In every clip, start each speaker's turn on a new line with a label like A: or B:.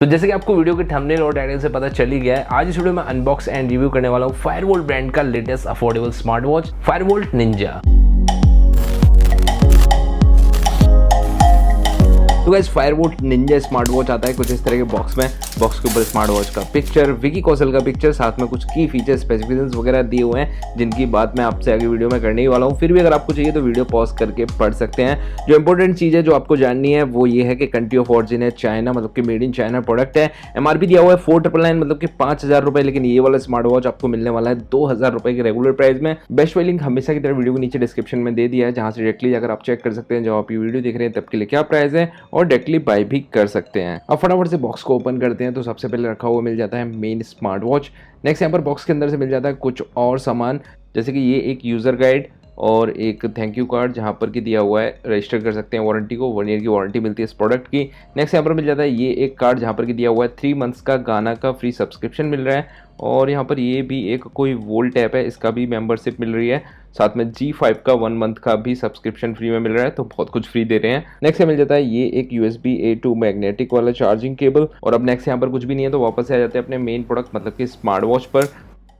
A: तो जैसे कि आपको वीडियो के थंबनेल और टाइटल से पता चल ही गया है, आज इस वीडियो में अनबॉक्स एंड रिव्यू करने वाला हूँ फायरबोल्ट ब्रांड का latest affordable smart watch Fireboltt Ninja. तो guys Fireboltt Ninja smart watch आता है कुछ इस तरह के बॉक्स में। बॉक्स के ऊपर स्मार्ट वॉच का पिक्चर, विकी कौशल का पिक्चर, साथ में कुछ की फीचर स्पेसिफिकेशंस वगैरह दिए हुए हैं जिनकी बात मैं आपसे आगे वीडियो में करने ही वाला हूँ। फिर भी अगर आपको चाहिए तो वीडियो पॉज करके पढ़ सकते हैं। जो इंपॉर्टेंट चीज़ है जो आपको जाननी है वो ये है कि कंट्री ऑफ ऑरिजिन है चाइना, मतलब कि मेड इन चाइना प्रोडक्ट है। एमआरपी दिया हुआ है 4999 मतलब कि 5000 रुपये, लेकिन ये वाला स्मार्ट वॉच आपको मिलने वाला है 2000 रुपये के रेगुलर प्राइस में। बेस्ट बाय लिंक हमेशा की तरह वीडियो के नीचे डिस्क्रिप्शन में दे दिया है, जहाँ से डायरेक्टली अगर आप चेक कर सकते हैं जब आप ये वीडियो देख रहे हैं तब के लिए क्या प्राइस है और डायरेक्टली बाय भी कर सकते हैं। अब फटाफट से बॉक्स को ओपन करते हैं। तो सबसे पहले रखा हुआ मिल जाता है मेन स्मार्ट वॉच। नेक्स्ट यहाँ पर बॉक्स के अंदर से मिल जाता है कुछ और सामान, जैसे कि ये एक यूज़र गाइड और एक थैंक यू कार्ड जहाँ पर कि दिया हुआ है रजिस्टर कर सकते हैं वारंटी को। 1 ईयर की वारंटी मिलती है इस प्रोडक्ट की। नेक्स्ट यहाँ पर मिल जाता है ये एक कार्ड जहाँ पर कि दिया हुआ है 3 मंथ्स का गाना का फ्री सब्सक्रिप्शन मिल रहा है। और यहाँ पर ये भी एक कोई वोल्ट ऐप है, इसका भी मेंबरशिप मिल रही है। साथ में G5 का 1 मंथ का भी सब्सक्रिप्शन फ्री में मिल रहा है, तो बहुत कुछ फ्री दे रहे हैं। नेक्स्ट मिल जाता है ये एक USB A2 मैग्नेटिक वाला चार्जिंग केबल। और अब नेक्स्ट यहाँ पर कुछ भी नहीं है, तो वापस आ जाते हैं अपने मेन प्रोडक्ट मतलब कि स्मार्ट वॉच पर।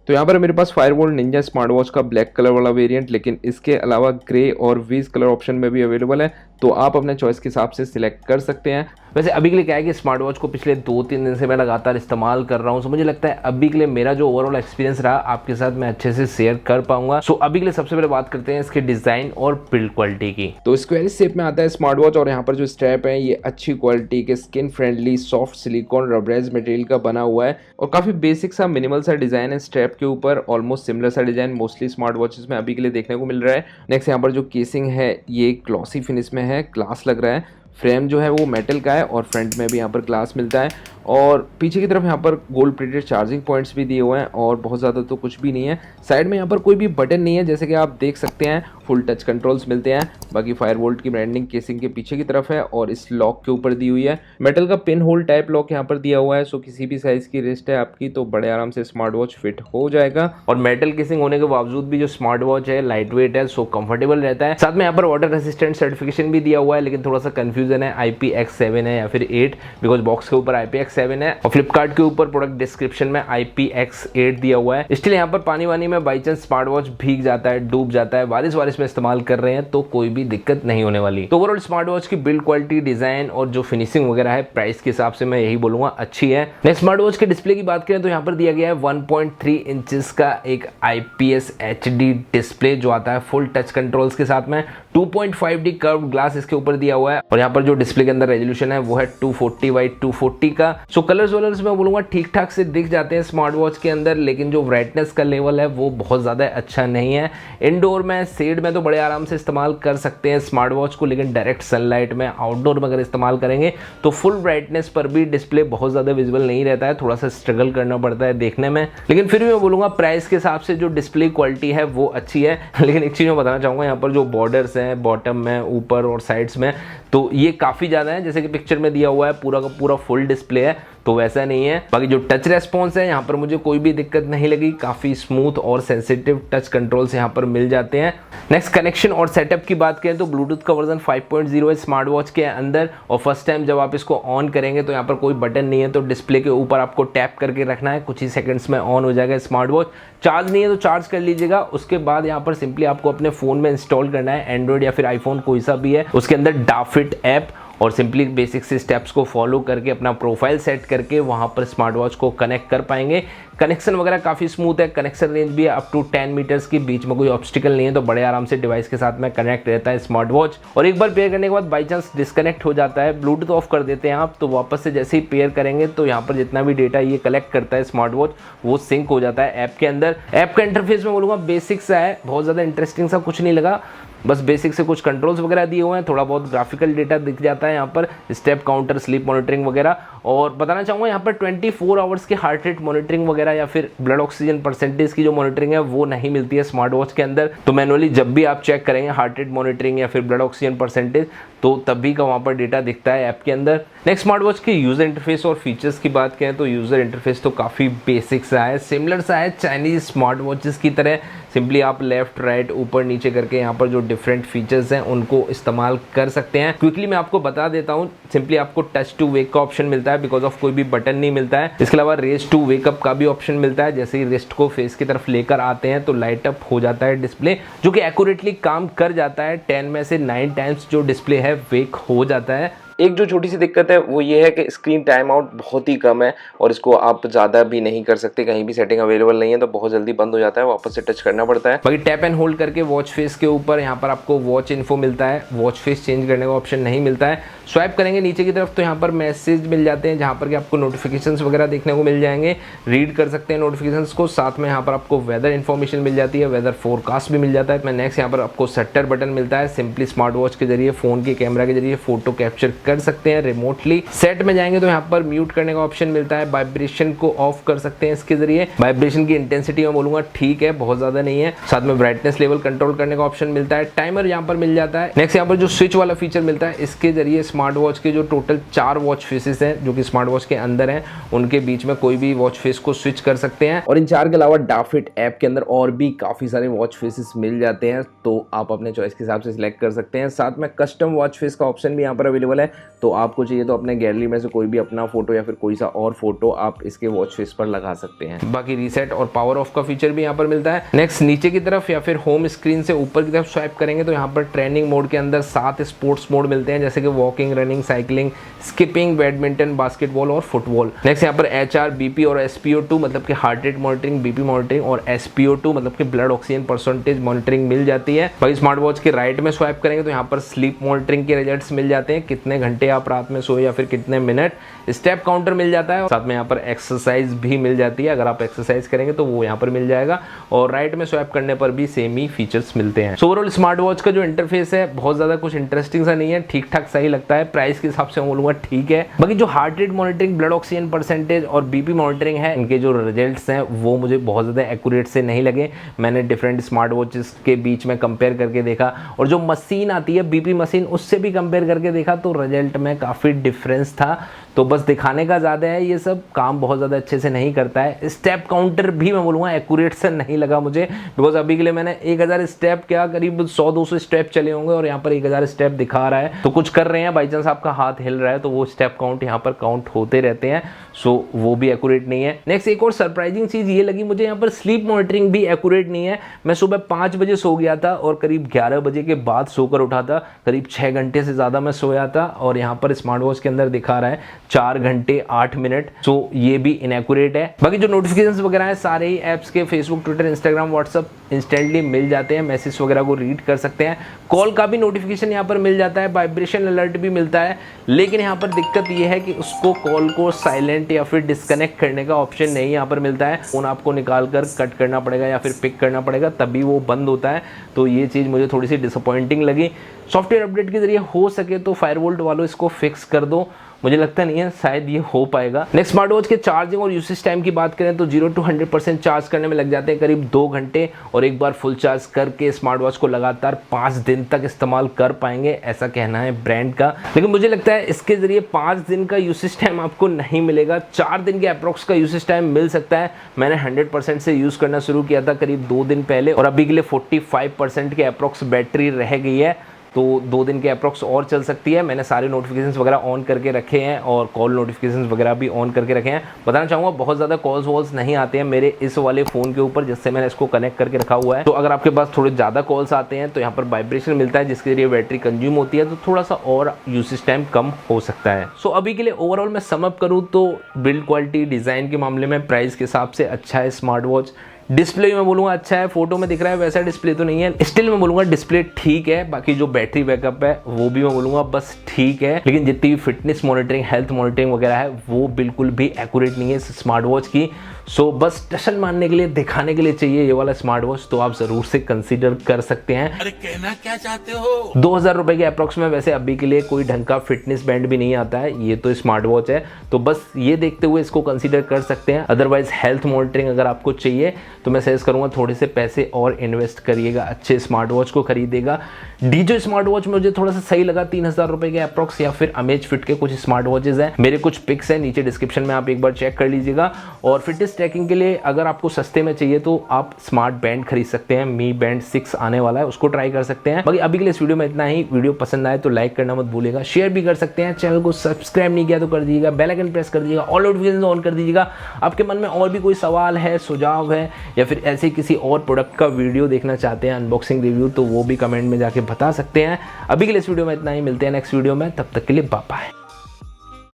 A: तो यहाँ पर मेरे पास फायरबोल्ट निंजा स्मार्ट वॉच का ब्लैक कलर वाला वेरिएंट, लेकिन इसके अलावा ग्रे और वीज कलर ऑप्शन में भी अवेलेबल है, तो आप अपने चॉइस के हिसाब से सिलेक्ट कर सकते हैं। वैसे अभी के लिए क्या है कि स्मार्ट वॉच को पिछले 2-3 दिन से मैं लगातार इस्तेमाल कर रहा हूँ, सो मुझे लगता है अभी के लिए मेरा जो ओवरऑल एक्सपीरियंस रहा आपके साथ मैं अच्छे से शेयर कर पाऊंगा। सो अभी के लिए सबसे पहले बात करते हैं इसके डिजाइन और बिल्ड क्वालिटी की। तो स्क्वायर शेप में आता है स्मार्ट वॉच और यहाँ पर जो स्ट्रैप है ये अच्छी क्वालिटी के स्किन फ्रेंडली सॉफ्ट सिलिकॉन रबरेज मटेरियल का बना हुआ है और काफी बेसिक सा मिनिमल सा डिजाइन है स्ट्रैप के ऊपर। ऑलमोस्ट सिमिलर सा डिजाइन मोस्टली स्मार्ट वॉचेस में अभी के लिए देखने को मिल रहा है। नेक्स्ट यहाँ पर जो केसिंग है ये ग्लॉसी फिनिश में है, ग्लास लग रहा है। फ्रेम जो है वो मेटल का है और फ्रंट में भी यहाँ पर ग्लास मिलता है और पीछे की तरफ यहाँ पर गोल्ड प्लेटेड चार्जिंग पॉइंट्स भी दिए हुए हैं और बहुत ज़्यादा तो कुछ भी नहीं है। साइड में यहाँ पर कोई भी बटन नहीं है, जैसे कि आप देख सकते हैं फुल टच कंट्रोल्स मिलते हैं। बाकी फायरबोल्ट की ब्रांडिंग केसिंग के पीछे की तरफ है और इस लॉक के ऊपर दी हुई है। मेटल का पिन होल टाइप लॉक यहाँ पर दिया हुआ है, सो किसी भी साइज की रिस्ट है आपकी तो बड़े आराम से स्मार्ट वॉच फिट हो जाएगा। और मेटल केसिंग होने के बावजूद भी जो स्मार्ट वॉच है लाइट वेट है, सो कंफर्टेबल रहता है। साथ में यहाँ पर वाटर रेसिस्टेंट सर्टिफिकेशन भी दिया हुआ है, लेकिन थोड़ा सा कंफ्यूजन है IPX7 है या फिर 8, बिकॉज बॉक्स के ऊपर IPX7 है और फ्लिपकार्ट के ऊपर प्रोडक्ट डिस्क्रिप्शन में IPX8 दिया हुआ है। स्टिल यहाँ पर पानी वानी में बाई चांस स्मार्ट वॉच भीग जाता है, डूब जाता है, बारिश वारिश में इस्तेमाल कर रहे हैं तो कोई भी दिक्कत नहीं होने वाली। तो ओवरऑल स्मार्ट वॉच की बिल्ड क्वालिटी, डिजाइन और जो फिनिशिंग वगैरह है प्राइस के हिसाब से मैं यही बोलूंगा अच्छी है। नेक्स्ट स्मार्ट वॉच के डिस्प्ले की बात करें तो यहाँ पर दिया गया है 1.3 इंचेस का एक IPS HD डिस्प्ले जो आता है फुल टच कंट्रोल्स के साथ में। 2.5D कर्व ग्लास इसके ऊपर दिया हुआ है और यहाँ पर जो डिस्प्ले के अंदर रेजोल्यूशन है वो है 240x240 का। सो कलर्स वलर्स मैं बोलूंगा ठीक ठाक से दिख जाते हैं स्मार्ट वॉच के अंदर, लेकिन जो ब्राइटनेस का लेवल है वो बहुत ज़्यादा अच्छा नहीं है। इंडोर में शेड में तो बड़े आराम से इस्तेमाल कर सकते हैं स्मार्ट वॉच को, लेकिन डायरेक्ट सनलाइट में आउटडोर में अगर इस्तेमाल करेंगे तो फुल ब्राइटनेस पर भी डिस्प्ले बहुत ज़्यादा विजिबल नहीं रहता है, थोड़ा सा स्ट्रगल करना पड़ता है देखने में। लेकिन फिर भी मैं बोलूँगा प्राइस के हिसाब से जो डिस्प्ले क्वालिटी है वो अच्छी है। लेकिन एक चीज़ मैं बताना चाहूँगा, यहाँ पर जो बॉर्डर्स हैं बॉटम में, ऊपर और साइड्स में, तो ये काफ़ी ज़्यादा है। जैसे कि पिक्चर में दिया हुआ है पूरा का पूरा फुल डिस्प्ले है, तो वैसा नहीं है। बाकी जो टच रेस्पॉन्स है यहाँ पर मुझे कोई भी दिक्कत नहीं लगी, काफ़ी स्मूथ और सेंसिटिव टच कंट्रोल्स यहाँ पर मिल जाते हैं। नेक्स्ट कनेक्शन और सेटअप की बात करें तो ब्लूटूथ का वर्जन 5.0 है स्मार्ट वॉच के अंदर और फर्स्ट टाइम जब आप इसको ऑन करेंगे तो यहाँ पर कोई बटन नहीं है, तो डिस्प्ले के ऊपर आपको टैप करके रखना है, कुछ ही सेकंड्स में ऑन हो जाएगा स्मार्ट वॉच। चार्ज नहीं है तो चार्ज कर लीजिएगा, उसके बाद यहाँ पर सिंपली आपको अपने फ़ोन में इंस्टॉल करना है, एंड्रॉइड या फिर आईफोन कोई सा भी है, उसके अंदर डाफिट ऐप और सिंपली बेसिक से स्टेप्स को फॉलो करके अपना प्रोफाइल सेट करके वहाँ पर स्मार्ट वॉच को कनेक्ट कर पाएंगे। कनेक्शन वगैरह काफ़ी स्मूथ है, कनेक्शन रेंज भी है अप टू 10 मीटर्स की, बीच में कोई ऑब्स्टिकल नहीं है, तो बड़े आराम से डिवाइस के साथ में कनेक्ट रहता है स्मार्ट वॉच। और एक बार पेयर करने के बाद बाई चांस डिस्कनेक्ट हो जाता है, ब्लूटूथ ऑफ कर देते हैं आप, तो वापस से जैसे ही पेयर करेंगे तो यहाँ पर जितना भी डेटा ये कलेक्ट करता है स्मार्ट वॉच वो सिंक हो जाता है ऐप के अंदर। ऐप का इंटरफेस में बोलूँगा बेसिक सा है, बहुत ज़्यादा इंटरेस्टिंग सा कुछ नहीं लगा, बस बेसिक से कुछ कंट्रोल्स वगैरह दिए हुए हैं, थोड़ा बहुत ग्राफिकल डेटा दिख जाता है यहाँ पर, स्टेप काउंटर, स्लीप मॉनिटरिंग वगैरह। और बताना चाहूँगा यहाँ पर 24 आवर्स की हार्ट रेट मॉनिटरिंग वगैरह या फिर ब्लड ऑक्सीजन परसेंटेज की जो मॉनिटरिंग है वो नहीं मिलती है स्मार्ट वॉच के अंदर। तो मैनुअली जब भी आप चेक करेंगे हार्ट रेट मॉनिटरिंग या फिर ब्लड ऑक्सीजन परसेंटेज तो तभी का वहाँ पर डेटा दिखता है ऐप के अंदर। नेक्स्ट स्मार्ट वॉच के यूज़र इंटरफेस और फीचर्स की बात करें तो यूज़र इंटरफेस तो काफ़ी बेसिक सा है, सिमिलर सा है चाइनीज़ स्मार्ट वॉचेस की तरह। सिंपली आप लेफ्ट राइट ऊपर नीचे करके यहाँ पर जो डिफरेंट फीचर्स हैं उनको इस्तेमाल कर सकते हैं। क्विकली मैं आपको बता देता हूँ, सिंपली आपको टच टू वेक का ऑप्शन मिलता है है बिकॉज ऑफ कोई भी बटन नहीं मिलता है। इसके अलावा रेस टू वेकअप का भी ऑप्शन मिलता है, जैसे ही रिस्ट को फेस की तरफ लेकर आते हैं तो लाइट अप हो जाता है डिस्प्ले, जो कि एक्यूरेटली काम कर जाता है। 10 में से 9 टाइम्स जो डिस्प्ले है वेक हो जाता है। एक जो छोटी सी दिक्कत है वो ये है कि स्क्रीन टाइम आउट बहुत ही कम है और इसको आप ज़्यादा भी नहीं कर सकते, कहीं भी सेटिंग अवेलेबल नहीं है तो बहुत जल्दी बंद हो जाता है, वापस से टच करना पड़ता है। बाकी टैप एंड होल्ड करके वॉच फेस के ऊपर यहाँ पर आपको वॉच इन्फो मिलता है, वॉच फेस चेंज करने का ऑप्शन नहीं मिलता है। स्वाइप करेंगे नीचे की तरफ तो यहाँ पर मैसेज मिल जाते हैं, जहाँ पर कि आपको नोटिफिकेशंस वगैरह देखने को मिल जाएंगे, रीड कर सकते हैं नोटिफिकेशंस को। साथ में यहाँ पर आपको वेदर इन्फॉर्मेशन मिल जाती है, वेदर फोरकास्ट भी मिल जाता है। नेक्स्ट यहाँ पर आपको शटर बटन मिलता है, सिंपली स्मार्ट वॉच के जरिए फोन के कैमरा के जरिए फोटो कैप्चर कर सकते हैं रिमोटली। सेट में जाएंगे तो यहाँ पर म्यूट करने का ऑप्शन मिलता है, वाइब्रेशन को ऑफ कर सकते हैं इसके जरिए। वाइब्रेशन की इंटेंसिटी मैं बोलूंगा ठीक है, बहुत ज्यादा नहीं है। साथ में ब्राइटनेस लेवल कंट्रोल करने का ऑप्शन मिलता है, टाइमर यहाँ पर मिल जाता है। नेक्स्ट यहाँ पर जो स्विच वाला फीचर मिलता है, इसके जरिए स्मार्ट वॉच के जो टोटल 4 वॉच फेसेस हैं जो कि स्मार्ट वॉच के अंदर हैं, उनके बीच में कोई भी वॉच फेस को स्विच कर सकते हैं। और इन 4 के अलावा डाफिट ऐप के अंदर और भी काफी सारे वॉच फेसेस मिल जाते हैं, तो आप अपने चॉइस के हिसाब से सिलेक्ट कर सकते हैं। साथ में कस्टम वॉच फेस का ऑप्शन भी यहाँ पर अवेलेबल है, तो आपको चाहिए तो अपने गैलरी में से कोई भी अपना फोटो या फिर कोई सा और फोटो आप इसके वॉच फेस पर लगा सकते हैं। बाकी रीसेट और पावर ऑफ का फीचर भी यहाँ पर मिलता है। नेक्स्ट नीचे की तरफ या फिर होम स्क्रीन से ऊपर की तरफ स्वाइप करेंगे तो यहाँ पर ट्रेनिंग मोड के अंदर 7 स्पोर्ट्स मोड मिलते हैं, जैसे कि walking, running, cycling, skipping, badminton, basketball और फुटबॉल। नेक्स्ट यहाँ पर HR, BP और SPO2 मतलब कि heart rate monitoring, BP monitoring और SPO2 मतलब कि ब्लड ऑक्सीजन परसेंटेज मॉनिटरिंग मिल जाती है। भाई स्मार्ट वॉच के राइट में स्वाइप करेंगे तो यहाँ पर स्लीप मॉनिटरिंग के रिजल्ट्स मिल जाते हैं, कितने घंटे आप रात में सोए या फिर कितने मिनट। स्टेप काउंटर मिल जाता है, साथ में यहाँ पर एक्सरसाइज भी मिल जाती है, अगर आप एक्सरसाइज करेंगे तो वो यहाँ पर मिल जाएगा। और राइट में स्वाइप करने पर भी सेम ही फीचर्स मिलते हैं। सो ओवरऑल स्मार्ट वॉच का जो इंटरफेस है बहुत ज्यादा कुछ इंटरेस्टिंग सा नहीं है, ठीक ठाक सही लगता है, प्राइस के हिसाब से मैं बोलूंगा ठीक है। बाकी जो heart rate monitoring, blood oxygen percentage और BP मॉनिटरिंग है, इनके जो रिजल्ट्स हैं वो मुझे बहुत ज्यादा एक्यूरेट से नहीं लगे। मैंने डिफरेंट स्मार्ट वॉचेस के बीच में कंपेयर करके देखा और जो मशीन आती है BP मशीन, उससे भी कंपेयर करके देखा तो रिजल्ट में काफी डिफरेंस था। तो बस दिखाने का ज़्यादा है, ये सब काम बहुत ज़्यादा अच्छे से नहीं करता है। स्टेप काउंटर भी मैं बोलूँगा एक्यूरेट से नहीं लगा मुझे, बिकॉज अभी के लिए मैंने 1000 स्टेप क्या करीब 100-200 स्टेप चले होंगे और यहाँ पर 1000 स्टेप दिखा रहा है। तो कुछ कर रहे हैं, बाई चांस आपका हाथ हिल रहा है तो वो स्टेप काउंट यहाँ पर काउंट होते रहते हैं, सो वो भी एक्यूरेट नहीं है। नेक्स्ट एक और सरप्राइजिंग चीज़ ये लगी मुझे, यहाँ पर स्लीप मॉनिटरिंग भी एक्यूरेट नहीं है। मैं सुबह 5 बजे सो गया था और करीब 11 बजे के बाद सोकर उठा था, करीब 6 घंटे से ज़्यादा मैं सोया था और यहाँ पर स्मार्ट वॉच के अंदर दिखा रहा है 4 घंटे 8 मिनट, सो ये भी इनएक्यूरेट है। बाकी जो नोटिफिकेशंस वगैरह है सारे ही ऐप्स के Facebook, Twitter, Instagram, WhatsApp instantly मिल जाते हैं, मैसेज वगैरह को रीड कर सकते हैं। कॉल का भी नोटिफिकेशन यहाँ पर मिल जाता है, वाइब्रेशन अलर्ट भी मिलता है, लेकिन यहाँ पर दिक्कत ये है कि उसको कॉल को साइलेंट या फिर डिस्कनेक्ट करने का ऑप्शन नहीं यहाँ पर मिलता है। फोन आपको निकाल कर कट करना पड़ेगा या फिर पिक करना पड़ेगा तभी वो बंद होता है, तो ये चीज़ मुझे थोड़ी सी डिसअपॉइंटिंग लगी। सॉफ्टवेयर अपडेट के जरिए हो सके तो फायरबोल्ट वालों इसको फिक्स कर दो, मुझे लगता नहीं है शायद ये हो पाएगा। नेक्स्ट स्मार्ट वॉच के चार्जिंग और यूसेज टाइम की बात करें तो 0 to 100% चार्ज करने में लग जाते हैं करीब 2 घंटे और एक बार फुल चार्ज करके स्मार्ट वॉच को लगातार 5 दिन तक इस्तेमाल कर पाएंगे, ऐसा कहना है ब्रांड का। लेकिन मुझे लगता है इसके जरिए 5 दिन का यूसेज टाइम आपको नहीं मिलेगा, 4 दिन के अप्रोक्स का यूसेज टाइम मिल सकता है। मैंने 100% से यूज़ करना शुरू किया था करीब 2 दिन पहले और अभी के लिए 45% के अप्रोक्स बैटरी रह गई है, तो 2 दिन के अप्रोक्स और चल सकती है। मैंने सारे नोटिफिकेशंस वगैरह ऑन करके रखे हैं और कॉल नोटिफिकेशंस वगैरह भी ऑन करके रखे हैं। बताना चाहूँगा बहुत ज़्यादा कॉल्स वॉल्स नहीं आते हैं मेरे इस वाले फ़ोन के ऊपर, जिससे मैंने इसको कनेक्ट करके रखा हुआ है। तो अगर आपके पास थोड़े ज़्यादा कॉल्स आते हैं तो यहाँ पर वाइब्रेशन मिलता है जिसके जरिए बैटरी कंज्यूम होती है, तो थोड़ा सा और यूसेज टाइम कम हो सकता है। सो अभी के लिए ओवरऑल मैं सम अप करूँ तो बिल्ड क्वालिटी, डिज़ाइन के मामले में प्राइस के हिसाब से अच्छा है स्मार्ट वॉच। डिस्प्ले मैं बोलूँगा अच्छा है, फोटो में दिख रहा है वैसा डिस्प्ले तो नहीं है, स्टिल मैं बोलूँगा डिस्प्ले ठीक है। बाकी जो बैटरी बैकअप है वो भी मैं बोलूँगा बस ठीक है, लेकिन जितनी भी फिटनेस मॉनिटरिंग, हेल्थ मॉनिटरिंग वगैरह है वो बिल्कुल भी एक्यूरेट नहीं है इस स्मार्ट वॉच की। सो बस टशन मारने के लिए, दिखाने के लिए चाहिए ये वाला स्मार्ट वॉच, तो आप जरूर से कंसीडर कर सकते हैं।
B: अरे कहना क्या चाहते हो?
A: 2000 रुपए के अप्रोक्स में वैसे अभी के लिए कोई ढंग का फिटनेस बैंड भी नहीं आता है, ये तो स्मार्ट वॉच है, तो बस ये देखते हुए इसको कंसीडर कर सकते हैं। अदरवाइज हेल्थ मॉनिटरिंग अगर आपको चाहिए तो मैं सजेस्ट करूँगा थोड़े से पैसे और इन्वेस्ट करिएगा, अच्छे स्मार्ट वॉच को खरीदेगा। डीजो स्मार्ट वॉच मुझे थोड़ा सा सही लगा, 3000 रुपये के अप्रॉक्स, या फिर अमेज फिट के कुछ स्मार्ट वॉचेज हैं, मेरे कुछ पिक्स हैं नीचे डिस्क्रिप्शन में, आप एक बार चेक कर लीजिएगा। और फिटनेस ट्रैकिंग के लिए अगर आपको सस्ते में चाहिए तो आप स्मार्ट बैंड खरीद सकते हैं, मी बैंड 6 आने वाला है, उसको ट्राई कर सकते हैं। बाकी अभी के लिए इस वीडियो में इतना ही। वीडियो पसंद आए तो लाइक करना मत भूलिएगा, शेयर भी कर सकते हैं, चैनल को सब्सक्राइब नहीं किया तो कर दीजिएगा, बेल आइकन प्रेस कर दीजिएगा, ऑल नोटिफिकेशन ऑन कर दीजिएगा। आपके मन में और भी कोई सवाल है, सुझाव है, या फिर ऐसे किसी और प्रोडक्ट का वीडियो देखना चाहते हैं, अनबॉक्सिंग रिव्यू, तो वो भी कमेंट में जाके बता सकते हैं। अभी के लिए इस वीडियो में इतना ही, मिलते हैं नेक्स्ट वीडियो में, तब तक के लिए बाय बाय।